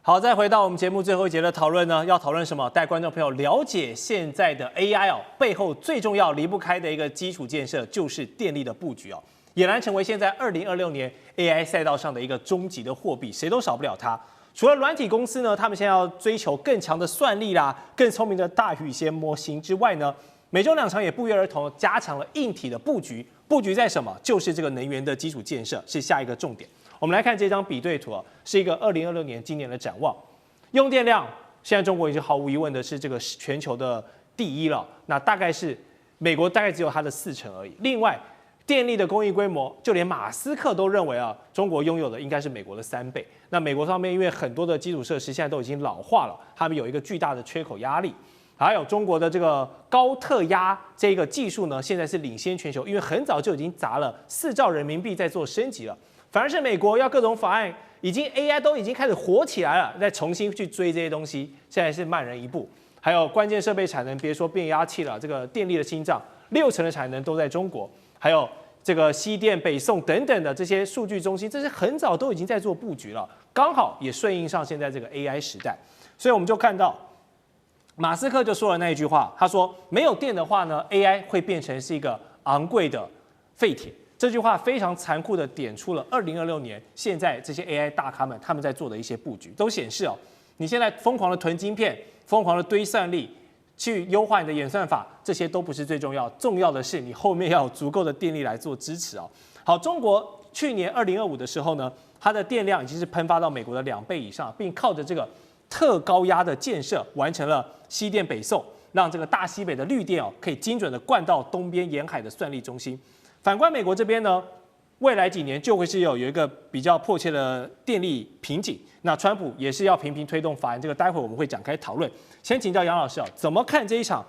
好，再回到我們節目最後一節的討論呢，要討論什麼？帶觀眾朋友了解現在的 AI 哦，背後最重要離不開的一個基礎建設就是電力的布局哦，儼然成為現在2026年 AI 賽道上的一個終極的貨幣，誰都少不了它。除了軟體公司呢，他們現在要追求更強的算力啦，更聰明的大語言模型之外呢，美中兩強也不約而同加強了硬體的布局。布局在什麼？就是這個能源的基礎建設是下一個重點。我們來看這張比對圖啊，是一個2026年今年的展望。用電量，現在中國已經毫無疑問的是這個全球的第一了。那大概是美國大概只有它的40%而已。另外，電力的工藝規模，就連馬斯克都認為啊，中國擁有的應該是美國的3倍。那美國方面因為很多的基礎設施現在都已經老化了，他們有一個巨大的缺口壓力。還有中國的這個高特壓這個技術呢，現在是領先全球，因為很早就已經砸了4兆人民幣在做升級了。反而是美國要各種法案，已經 AI 都已經開始火起來了，再重新去追這些東西，現在是慢人一步。還有關鍵設備產能，別說變壓器了，這個電力的心臟，60%的產能都在中國。還有這個西電、北送等等的這些數據中心，這些很早都已經在做布局了，剛好也順應上現在這個 AI 時代。所以我們就看到，馬斯克就說了那一句話，他說沒有電的話呢 ，AI 會變成是一個昂貴的廢鐵。這句話非常殘酷地點出了2026年現在這些 AI 大咖們他們在做的一些布局，都顯示哦，你現在瘋狂的囤晶片，瘋狂的堆算力，去優化你的演算法，這些都不是最重要，重要的是你後面要有足夠的電力來做支持哦。好，中國去年2025的時候呢，它的電量已經是噴發到美國的2倍以上，並靠着這個特高壓的建設完成了西電北送，讓這個大西北的綠電哦可以精準的灌到東邊沿海的算力中心。反觀美國這邊呢，未來幾年就會是有一個比較迫切的電力瓶頸。那川普也是要頻頻推動法案，這個待會我們會展開討論。先請教楊老師啊，怎麼看這一場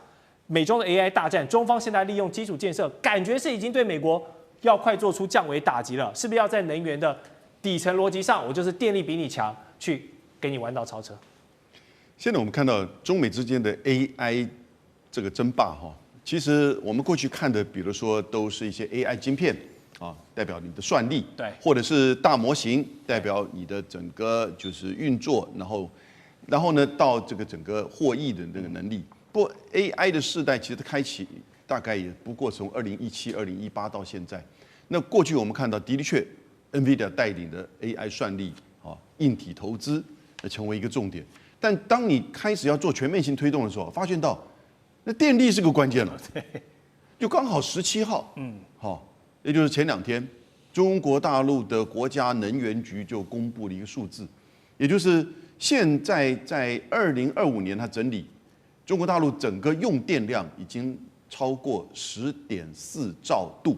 美中的 AI 大戰？中方現在利用基礎建設，感覺是已經對美國要快做出降維打擊了，是不是要在能源的底層邏輯上，我就是電力比你強，去給你彎道超車？現在我們看到中美之間的 AI 這個爭霸哈。其實我們過去看的，比如說都是一些 AI 晶片啊，代表你的算力，對，或者是大模型，代表你的整個就是運作，然後呢到這個整個獲益的那個能力。不過 AI 的世代其實開啟大概也不過從2017、2018到現在。那過去我們看到的確 NVIDIA 帶領的 AI 算力啊硬體投資成為一個重點，但當你開始要做全面性推動的時候，發現到那電力是個關鍵了，就剛好17號，好，也就是前2天，中國大陸的國家能源局就公布了一個數字，也就是現在在2025年，它整理中國大陸整個用電量已經超過10.4兆度，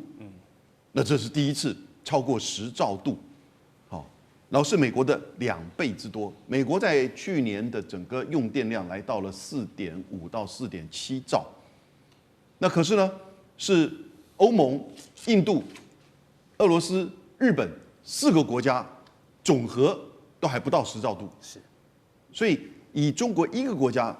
那這是第一次超過10兆度，好，然後是美國的2倍之多。美國在去年的整個用電量來到了4.5到4.7兆，那可是呢，是歐盟、印度、俄羅斯、日本4個國家總和都還不到10兆度。是，所以以中國一個國家，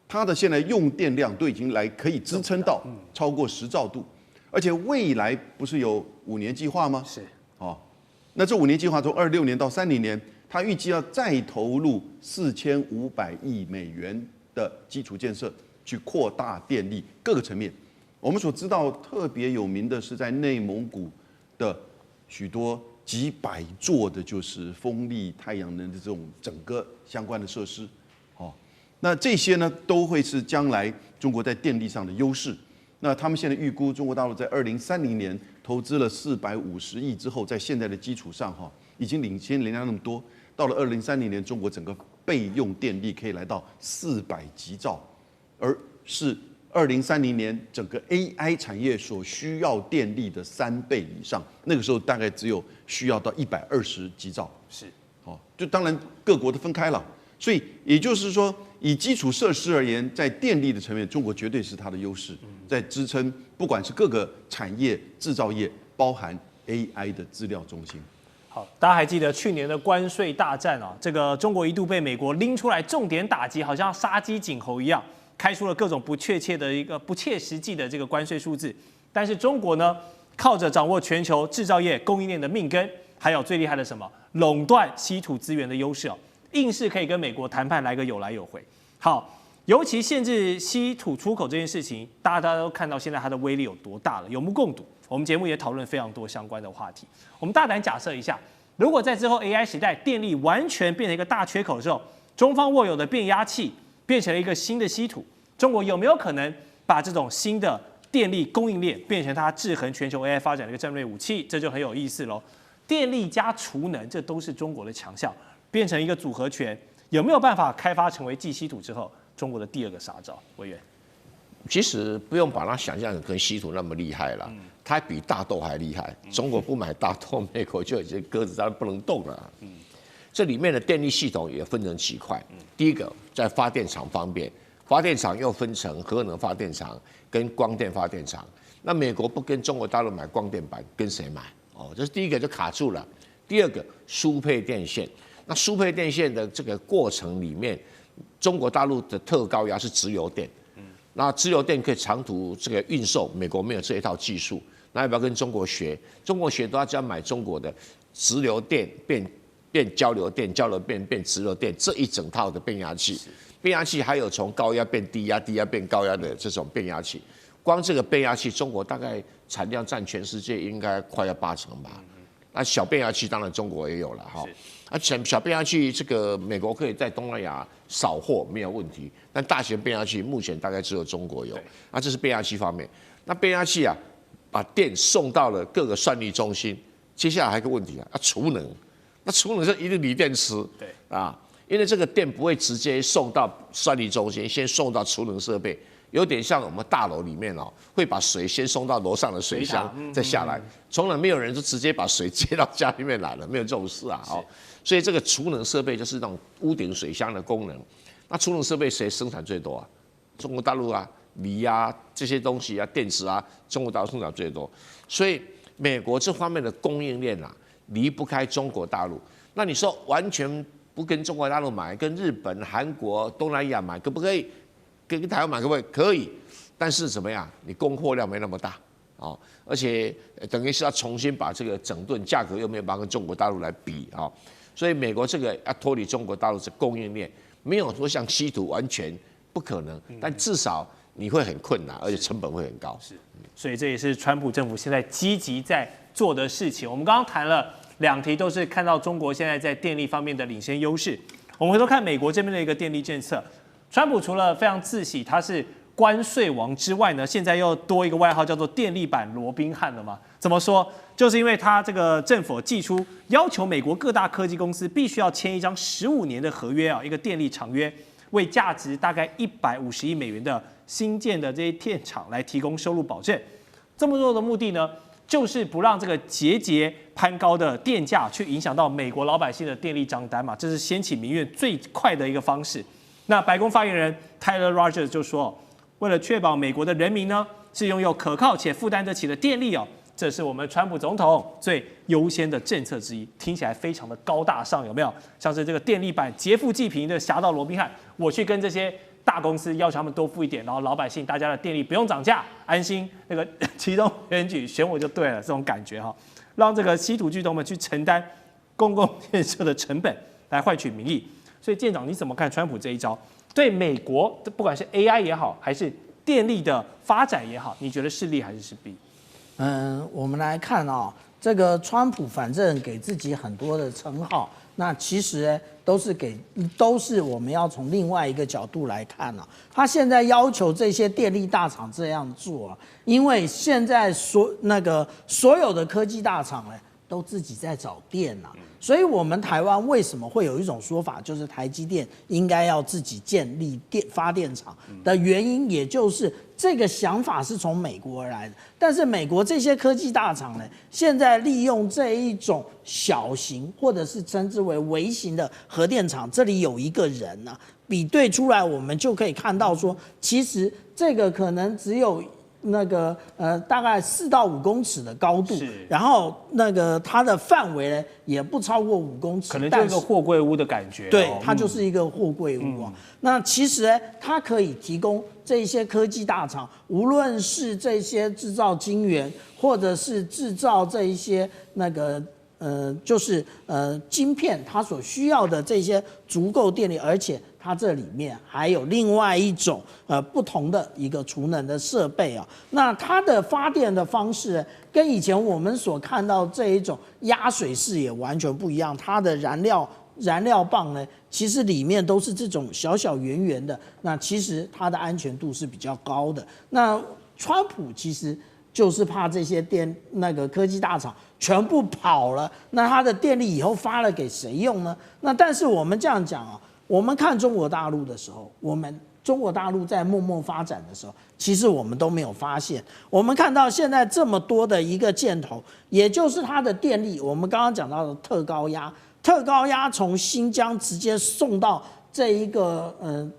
它的現在用電量都已經可以支撐到超過10兆度，而且未來不是有5年計劃嗎？是，哦。那這5年計劃從26年到30年，它預計要再投入4500億美元的基礎建設，去擴大電力各個層面。我們所知道特別有名的是在內蒙古的許多幾百座的，就是風力、太陽能的這種整個相關的設施。哦，那這些呢都會是將來中國在電力上的優勢。那他們現在預估中國大陸在2030年投資了450億之後，在現在的基礎上哈，已經領先人家那麼多。到了2030年，中國整個備用電力可以來到400吉兆，而是2030年整個 AI 產業所需要電力的3倍以上。那個時候大概只有需要到120吉兆。是，哦，就當然各國都分開了。所以也就是說，以基礎設施而言，在電力的層面，中國絕对是它的優勢，在支撐不管是各個產業、製造業，包含 AI 的資料中心。好，大家還記得去年的關稅大戰啊，這個中國一度被美國拎出來重點打擊，好像殺雞儆猴一樣，開出了各種不切實際的這個關稅數字。但是中國呢，靠着掌握全球製造業供應鏈的命根，還有最厲害的什麼壟斷稀土資源的優勢哦。硬是可以跟美國談判來個有來有回。好，尤其限制稀土出口這件事情，大家都看到現在它的威力有多大了，有目共睹。我們節目也討論非常多相關的話題。我們大膽假設一下，如果在之後 AI 時代電力完全變成一個大缺口的時候，中方握有的变压器變成了一個新的稀土，中國有沒有可能把這種新的電力供應鏈變成它制衡全球 AI 發展的一個戰略武器？這就很有意思嘍。電力加儲能，這都是中國的強項，變成一個組合拳，有沒有辦法開發成為繼稀土之後中國的第二個殺招？委員，其實不用把它想象成跟稀土那麼厲害了，它比大豆還厲害。中國不買大豆，美國就已經鴿子在那不能動了。這裡面的電力系統也分成幾塊。第一個在發電廠方面，發電廠又分成核能發電廠跟光電發電廠。那美國不跟中國大陸買光電板，跟誰買？哦，這是第一個就卡住了。第二個輸配電線，那輸配電線的這個過程裡面，中國大陸的特高壓是直流電。那直流電可以長途這個運售，美國沒有這一套技術，那要不要跟中國學？中國學都要只要買中國的直流電變交流電，交流電變直流電這一整套的变壓器。变压器還有從高壓变低压，低压变高壓的這種变压器。光這個变壓器，中國大概產量佔全世界應該快要80%吧。那小变壓器當然中國也有了哈。而小变壓器這個美國可以在東南亞掃貨沒有問題，但大型变壓器目前大概只有中國有。那這是变壓器方面。那变壓器啊，把電送到了各個算力中心，接下來還有一個問題啊，儲能。那儲能是一定鋰電池，對啊，因為這個電不會直接送到算力中心，先送到儲能設備，有點像我們大樓裡面哦，會把水先送到樓上的水箱，再下來。從來沒有人就直接把水接到家裡面來了，沒有這種事啊，哦。所以這個儲能設備就是那種屋頂水箱的功能。那儲能設備誰生產最多啊？中國大陸啊，鋰啊這些東西啊，電池啊，中國大陸生產最多。所以美國這方面的供應鏈啊，離不開中國大陸。那你說完全不跟中國大陸買，跟日本、韓國、東南亞買，可不可以？跟台灣買可不可以？可以。但是怎麼樣？你供貨量沒那麼大啊，而且等於是要重新把這個整頓，價格又沒有辦法跟中國大陸來比啊。所以美國這個要脫離中國大陸的供應鏈，沒有說像稀土完全不可能，但至少你會很困難，而且成本會很高。是，所以這也是川普政府現在積極在做的事情。我們剛剛談了2題，都是看到中國現在在電力方面的領先優勢。我們回頭看美國這邊的一個電力政策，川普除了非常自喜他是關稅王之外呢，現在又多一個外號叫做電力版羅賓漢了嘛？怎麼說？就是因為他這個政府祭出要求美國各大科技公司必須要簽一張15年的合約啊，一個電力長約，為價值大概150億美元的新建的這些電廠來提供收入保證。這麼做的目的呢，就是不讓這個節攀高的電價去影響到美國老百姓的電力賬單嘛，這是掀起民怨最快的一個方式。那白宮發言人 Tyler Rogers 就說，為了確保美國的人民呢是擁有可靠且負擔得起的電力哦，這是我們川普總統最優先的政策之一，聽起來非常的高大上，有沒有？像是這個電力版劫富濟貧的俠盜羅賓漢，我去跟這些大公司要求他們多付一點，然後老百姓大家的電力不用漲價，安心那個其中選舉選我就對了，這種感覺哈，讓這個稀土巨頭們去承擔公共建設的成本來換取民意。所以艦長你怎麼看川普這一招？對美國不管是 AI 也好，還是電力的發展也好，你覺得是利還是是弊？我們來看哦，這個川普反正給自己很多的稱號，那其實都是我們要從另外一個角度來看啊。他現在要求這些電力大廠這樣做啊，因為現在所有的科技大廠呢都自己在找電啊。所以，我們台灣為什麼會有一種說法，就是台積電應該要自己建立發電廠的原因，也就是這個想法是從美國而來的。但是，美國這些科技大廠呢，現在利用這一種小型或者是稱之為微型的核電廠，這裡有一個人呢，比對出來，我們就可以看到說，其實這個可能只有大概4到5公尺的高度，然後它的範圍呢也不超過5公尺，可能就是一個貨櫃屋的感覺。對，它就是一個貨櫃屋啊。那其實呢，它可以提供這些科技大廠，無論是這些製造晶圓，或者是製造這一些就是晶片它所需要的這些足夠電力，而且它這裡面還有另外一種不同的一個儲能的設備啊。那它的發電的方式跟以前我們所看到這一種壓水式也完全不一樣，它的燃料棒呢，其實裡面都是這種小小圓圓的，那其實它的安全度是比較高的。那川普其實就是怕這些科技大廠全部跑了，那它的電力以後發了給誰用呢？那但是我們這樣講啊，我們看中國大陸的時候，中國大陸在默默發展的時候，其實我們都没有發現。我們看到現在這麼多的一個箭頭，也就是它的電力，我們剛剛講到的特高壓從新疆直接送到這一個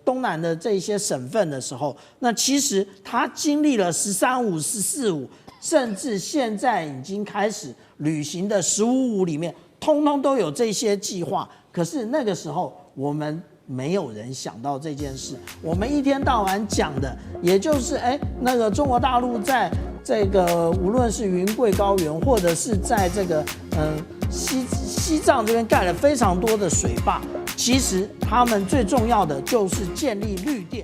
東南的這些省份的時候，那其實它經歷了13-5、14-5，甚至現在已經開始履行的15-5裡面，通通都有這些計劃。可是那個時候我們沒有人想到這件事，我們一天到晚講的，也就是那個中國大陸在這個無論是雲貴高原，或者是在這個西藏這邊蓋了非常多的水壩，其實他們最重要的就是建立綠電。